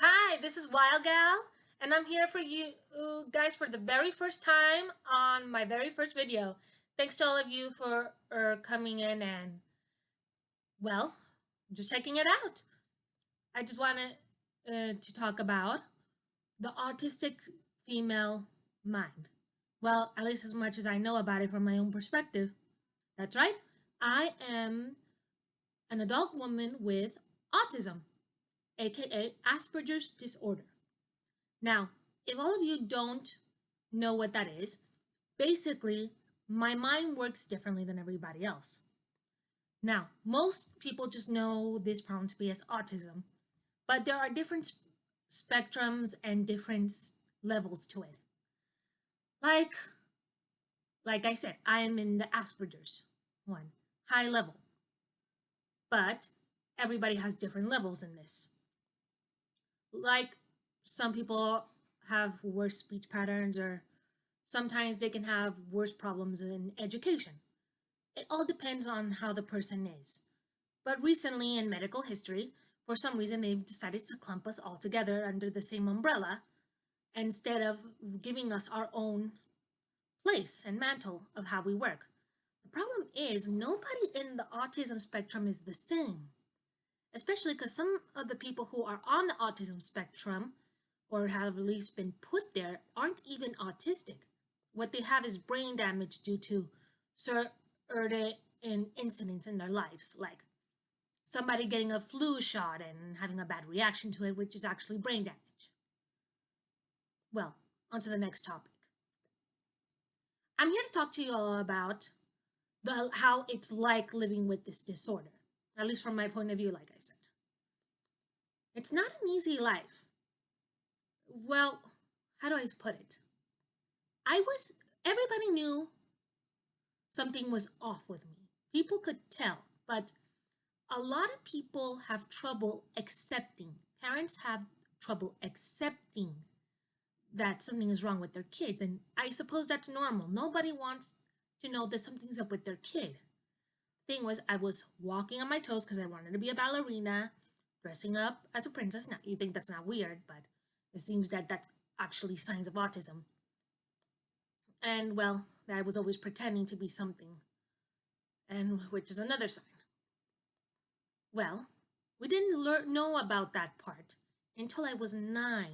Hi, this is Wild Gal, and I'm here for you guys for the very first time on my very first video. Thanks to all of you for coming in and, well, just checking it out. I just wanted to talk about the autistic female mind. Well, at least as much as I know about it from my own perspective. That's right, I am an adult woman with autism, aka Asperger's disorder. Now, if all of you don't know what that is, basically, my mind works differently than everybody else. Now, most people just know this problem to be as autism, but there are different spectrums and different levels to it. Like, like I said, I am in the Asperger's one, high level, but everybody has different levels in this. Like, some people have worse speech patterns, or sometimes they can have worse problems in education. It all depends on how the person is. But recently in medical history, for some reason, they've decided to clump us all together under the same umbrella instead of giving us our own place and mantle of how we work. The problem is nobody in the autism spectrum is the same, especially because some of the people who are on the autism spectrum or have at least been put there aren't even autistic. What they have is brain damage due to certain incidents in their lives, like somebody getting a flu shot and having a bad reaction to it, which is actually brain damage. Well, on to the next topic. I'm here to talk to you all about how it's like living with this disorder, at least from my point of view, like I said. It's not an easy life. Well, how do I put it? Everybody knew something was off with me. People could tell, but a lot of people have trouble accepting. Parents have trouble accepting that something is wrong with their kids. And I suppose that's normal. Nobody wants to know that something's up with their kid. Thing was, I was walking on my toes because I wanted to be a ballerina, dressing up as a princess. Now, you think that's not weird, but it seems that that's actually signs of autism. And well, I was always pretending to be something, and which is another sign. Well, we didn't know about that part until I was 9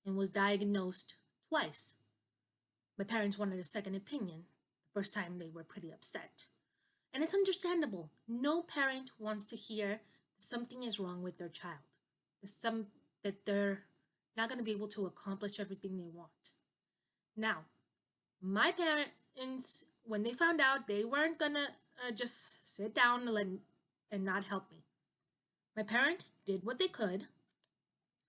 and was diagnosed twice. My parents wanted a second opinion. The first time they were pretty upset. And it's understandable. No parent wants to hear that something is wrong with their child, that they're not going to be able to accomplish everything they want. Now, my parents, when they found out, they weren't going to just sit down and not help me. My parents did what they could,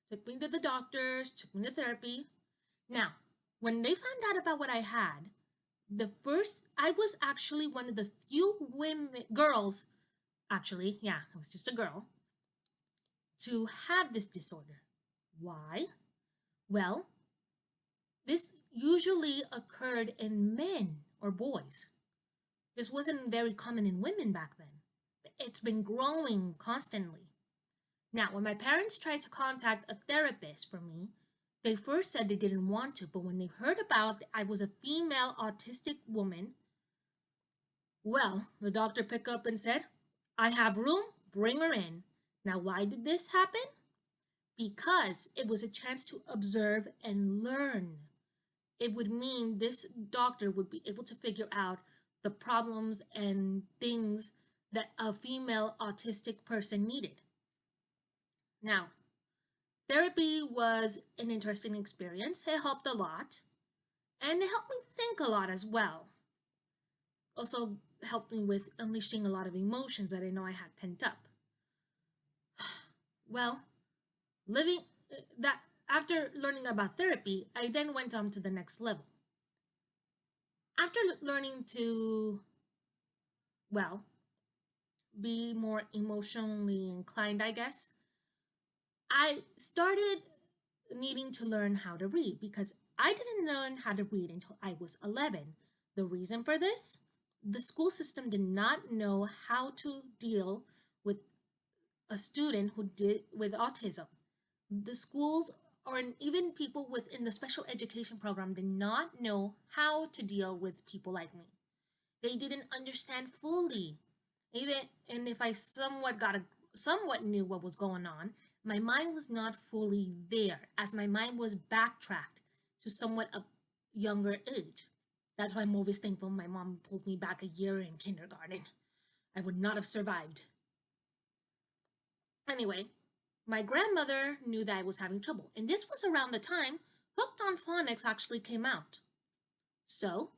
took me to the doctors, took me to therapy. Now, when they found out about what I had, I was actually one of the few girls, actually, yeah, I was just a girl, to have this disorder. Why? Well, this usually occurred in men or boys. This wasn't very common in women back then. It's been growing constantly. Now, when my parents tried to contact a therapist for me, they first said they didn't want to, but when they heard about I was a female autistic woman, well, the doctor picked up and said, I have room, bring her in. Now, why did this happen? Because it was a chance to observe and learn. It would mean this doctor would be able to figure out the problems and things that a female autistic person needed. Now, therapy was an interesting experience. It helped a lot, and it helped me think a lot as well. Also helped me with unleashing a lot of emotions that I know I had pent up. Well, living that after learning about therapy, I then went on to the next level. After learning to, well, be more emotionally inclined, I guess, I started needing to learn how to read because I didn't learn how to read until I was 11. The reason for this? The school system did not know how to deal with a student with autism. The schools or even people within the special education program did not know how to deal with people like me. They didn't understand fully. Even and if I somewhat knew what was going on, my mind was not fully there, as my mind was backtracked to somewhat a younger age. That's why I'm always thankful my mom pulled me back a year in kindergarten. I would not have survived. Anyway, my grandmother knew that I was having trouble, and this was around the time Hooked on Phonics actually came out. So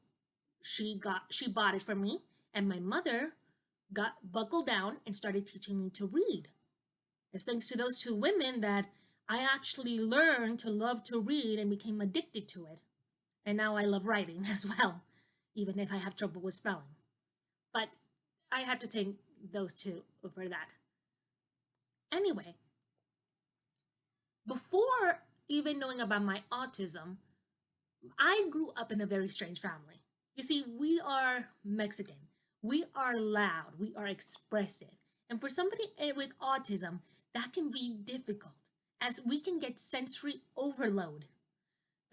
she bought it for me, and my mother got buckled down and started teaching me to read. It's thanks to those two women that I actually learned to love to read and became addicted to it. And now I love writing as well, even if I have trouble with spelling. But I have to thank those two for that. Anyway, before even knowing about my autism, I grew up in a very strange family. You see, we are Mexican. We are loud. We are expressive. And for somebody with autism, that can be difficult as we can get sensory overload.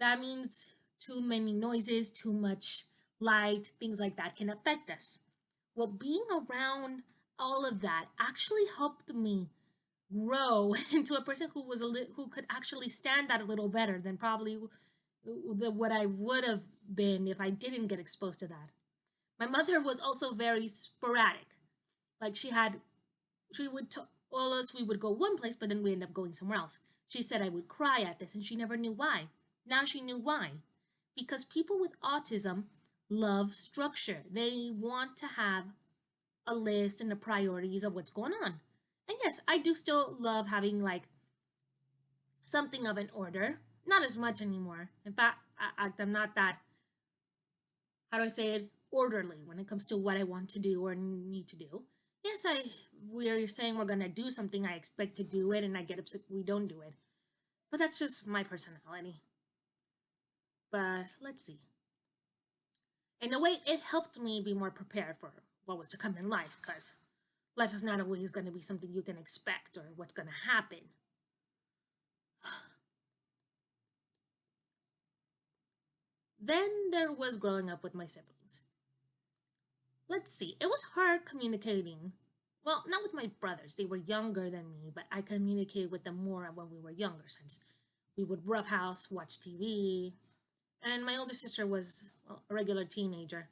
That means too many noises, too much light, things like that can affect us. Well, being around all of that actually helped me grow into a person who who could actually stand that a little better than probably what I would have been if I didn't get exposed to that. My mother was also very sporadic. Like she would tell us we would go one place, but then we end up going somewhere else. She said I would cry at this, and she never knew why. Now she knew why. Because people with autism love structure. They want to have a list and the priorities of what's going on. And yes, I do still love having like something of an order. Not as much anymore. In fact, I'm not that, how do I say it, orderly when it comes to what I want to do or need to do. Yes, we're saying we're gonna do something, I expect to do it, and I get upset if we don't do it. But that's just my personality. But let's see. In a way, it helped me be more prepared for what was to come in life, because life is not always going to be something you can expect or what's going to happen. Then there was growing up with my siblings. Let's see, it was hard communicating. Well, not with my brothers, they were younger than me, but I communicated with them more when we were younger since we would roughhouse, watch TV, and my older sister was a regular teenager,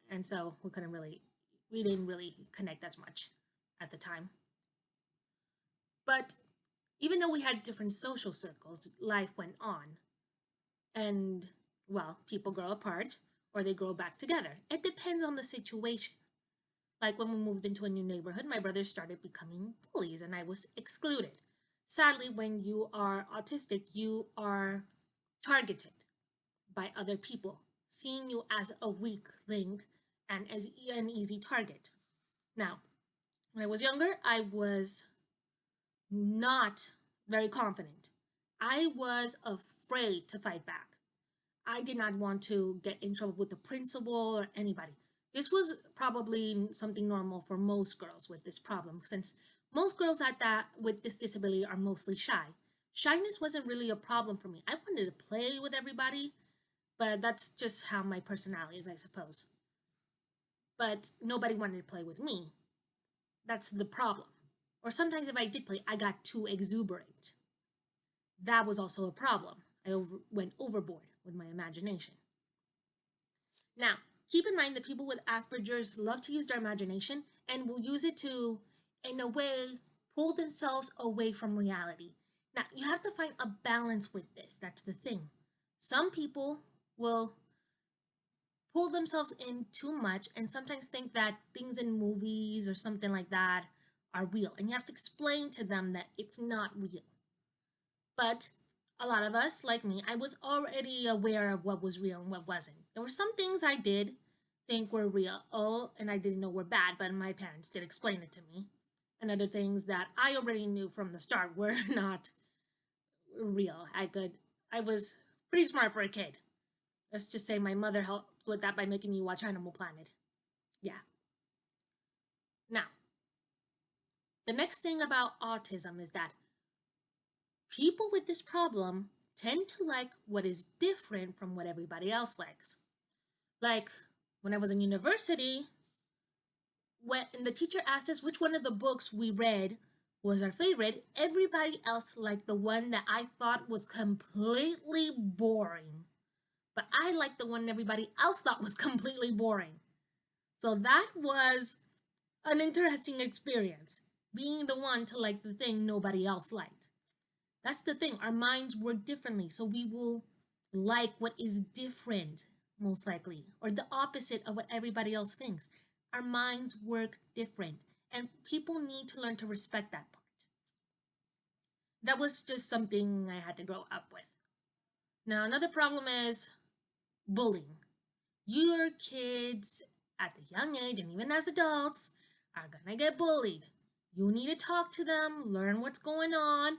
and so we didn't really connect as much at the time. But even though we had different social circles, life went on. And, well, people grow apart or they grow back together. It depends on the situation. Like when we moved into a new neighborhood, my brothers started becoming bullies and I was excluded. Sadly, when you are autistic, you are targeted by other people, seeing you as a weak link and as an easy target. Now, when I was younger, I was not very confident. I was afraid to fight back. I did not want to get in trouble with the principal or anybody. This was probably something normal for most girls with this problem, since most girls at that with this disability are mostly shy. Shyness wasn't really a problem for me. I wanted to play with everybody, but that's just how my personality is, I suppose. But nobody wanted to play with me. That's the problem. Or sometimes if I did play, I got too exuberant. That was also a problem. Went overboard with my imagination. Now, keep in mind that people with Asperger's love to use their imagination and will use it to, in a way, pull themselves away from reality. Now, you have to find a balance with this. That's the thing. Some people will pull themselves in too much and sometimes think that things in movies or something like that are real. And you have to explain to them that it's not real. But a lot of us, like me, I was already aware of what was real and what wasn't. There were some things I did think were real, and I didn't know were bad, but my parents did explain it to me. And other things that I already knew from the start were not real. I was pretty smart for a kid. Let's just say my mother helped with that by making me watch Animal Planet. Yeah. Now, the next thing about autism is that People with this problem tend to like what is different from what everybody else likes. Like when I was in university, when the teacher asked us which one of the books we read was our favorite, everybody else liked the one that I thought was completely boring. But I liked the one everybody else thought was completely boring. So that was an interesting experience, being the one to like the thing nobody else liked. That's the thing, our minds work differently, so we will like what is different, most likely, or the opposite of what everybody else thinks. Our minds work different, and people need to learn to respect that part. That was just something I had to grow up with. Now, another problem is bullying. Your kids at the young age and even as adults are gonna get bullied. You need to talk to them, learn what's going on,